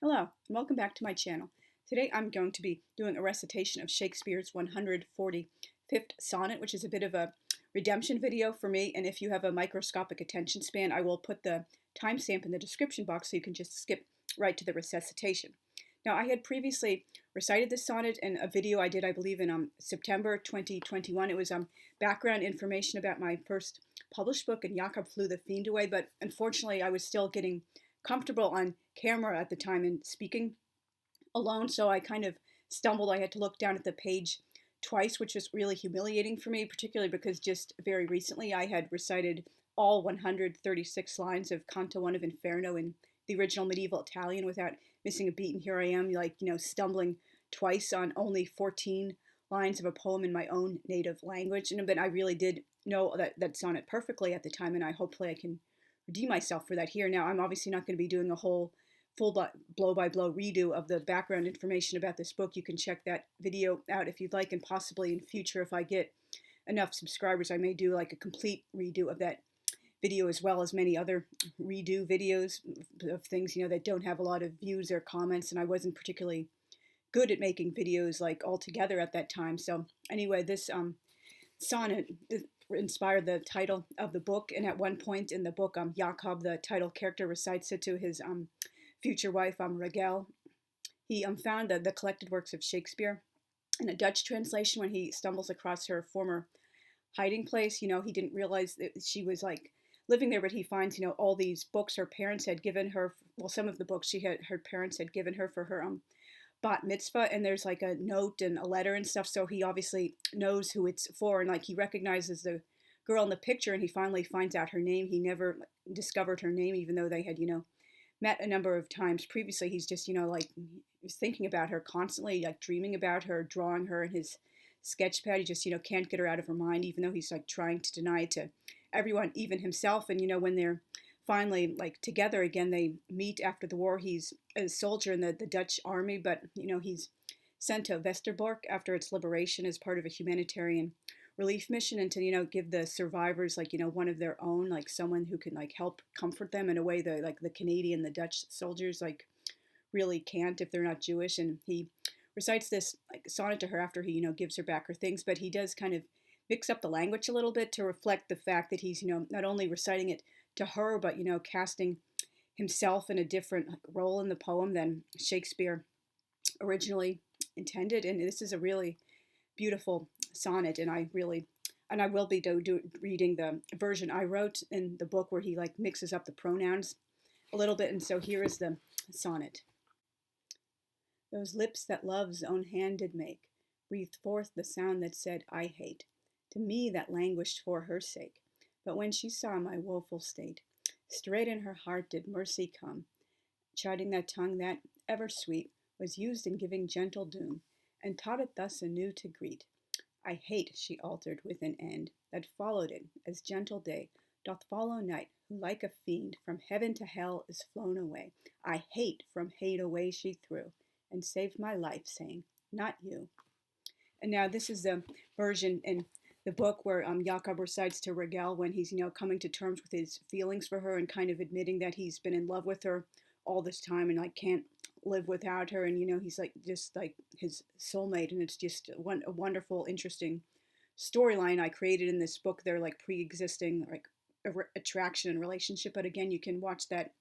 Hello, and welcome back to my channel. Today I'm going to be doing a recitation of Shakespeare's 145th sonnet, which is a bit of a redemption video for me, and if you have a microscopic attention span, I will put the timestamp in the description box so you can just skip right to the recitation. Now, I had previously recited this sonnet in a video I did, I believe, in September 2021. It was background information about my first published book, And Jakob Flew the Fiend Away, but unfortunately I was still getting comfortable on camera at the time and speaking alone, so I kind of stumbled. I had to look down at the page twice, which was really humiliating for me, particularly because just very recently I had recited all 136 lines of Canto 1 of Inferno in the original medieval Italian without missing a beat, and here I am, stumbling twice on only 14 lines of a poem in my own native language. But I really did know that sonnet perfectly at the time, and hopefully I can redeem myself for that here. Now, I'm obviously not going to be doing a whole full blow-by-blow redo of the background information about this book. You can check that video out if you'd like, and possibly in future, if I get enough subscribers, I may do like a complete redo of that video, as well as many other redo videos of things, that don't have a lot of views or comments, and I wasn't particularly good at making videos like altogether at that time. So anyway, this sonnet inspired the title of the book, and at one point in the book, Jakob, the title character, recites it to his future wife, Regel. He found the collected works of Shakespeare in a Dutch translation when he stumbles across her former hiding place. He didn't realize that she was like living there, but he finds, all these books her parents had given her. Well, some of the books her parents had given her for her bat mitzvah, and there's like a note and a letter and stuff, so he obviously knows who it's for, and like he recognizes the girl in the picture, and he finally finds out her name. He never discovered her name, even though they had met a number of times previously. He's just he's thinking about her constantly, like dreaming about her, drawing her in his sketch pad. He just can't get her out of her mind, even though he's like trying to deny it to everyone, even himself. And when they're finally like together again, they meet after the war. He's a soldier in the Dutch army, but he's sent to Westerbork after its liberation as part of a humanitarian relief mission, and to give the survivors one of their own, like someone who can like help comfort them in a way that the Canadian, the Dutch soldiers really can't if they're not Jewish. And he recites this sonnet to her after he gives her back her things, but he does kind of mix up the language a little bit to reflect the fact that he's not only reciting it to her, but casting himself in a different role in the poem than Shakespeare originally intended. And this is a really beautiful sonnet, and I will be reading the version I wrote in the book, where he mixes up the pronouns a little bit. And so here is the sonnet. Those lips that love's own hand did make breathed forth the sound that said, I hate, to me that languished for her sake. But when she saw my woeful state, straight in her heart did mercy come, chiding that tongue that, ever sweet, was used in giving gentle doom, and taught it thus anew to greet. I hate, she altered with an end, that followed it, as gentle day doth follow night, who like a fiend from heaven to hell is flown away. I hate from hate away she threw, and saved my life, saying, not you. And now this is the version in the book where Jakob recites to Regel when he's coming to terms with his feelings for her, and kind of admitting that he's been in love with her all this time and can't live without her, and he's just like his soulmate. And it's just a wonderful, interesting storyline I created in this book. They're pre-existing attraction and relationship, but again, you can watch that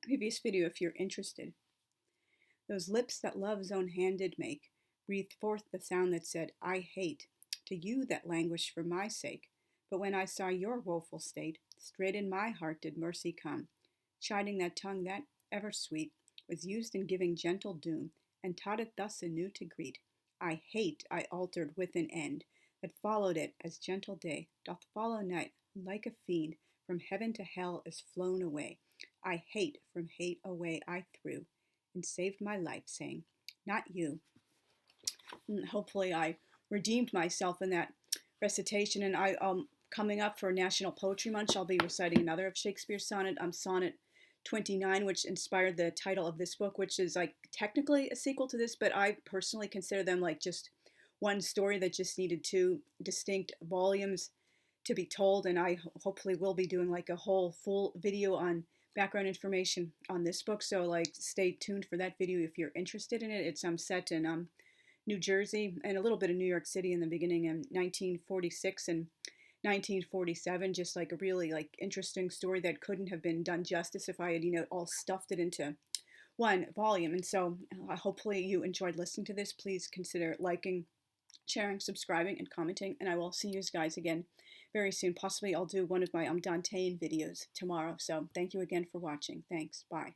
previous video if you're interested. Those lips that love's own hand did make breathed forth the sound that said, I hate, to you that languished for my sake. But when I saw your woeful state, straight in my heart did mercy come, chiding that tongue that, ever sweet, was used in giving gentle doom, and taught it thus anew to greet. I hate, I altered with an end, that followed it as gentle day doth follow night, who like a fiend from heaven to hell is flown away. I hate from hate away I threw, and saved my life, saying, not you. And hopefully I redeemed myself in that recitation, and I coming up for National Poetry Month, I'll be reciting another of Shakespeare's sonnet, Sonnet 29, which inspired the title of this book, which is technically a sequel to this, but I personally consider them just one story that just needed two distinct volumes to be told. And I hopefully will be doing a whole full video on background information on this book. So like stay tuned for that video if you're interested in it. It's set in New Jersey and a little bit of New York City in the beginning in 1946 and 1947. Just like a really like interesting story that couldn't have been done justice if I had, all stuffed it into one volume. And so hopefully you enjoyed listening to this. Please consider liking, sharing, subscribing, and commenting. And I will see you guys again very soon. Possibly I'll do one of my Dantean videos tomorrow. So thank you again for watching. Thanks. Bye.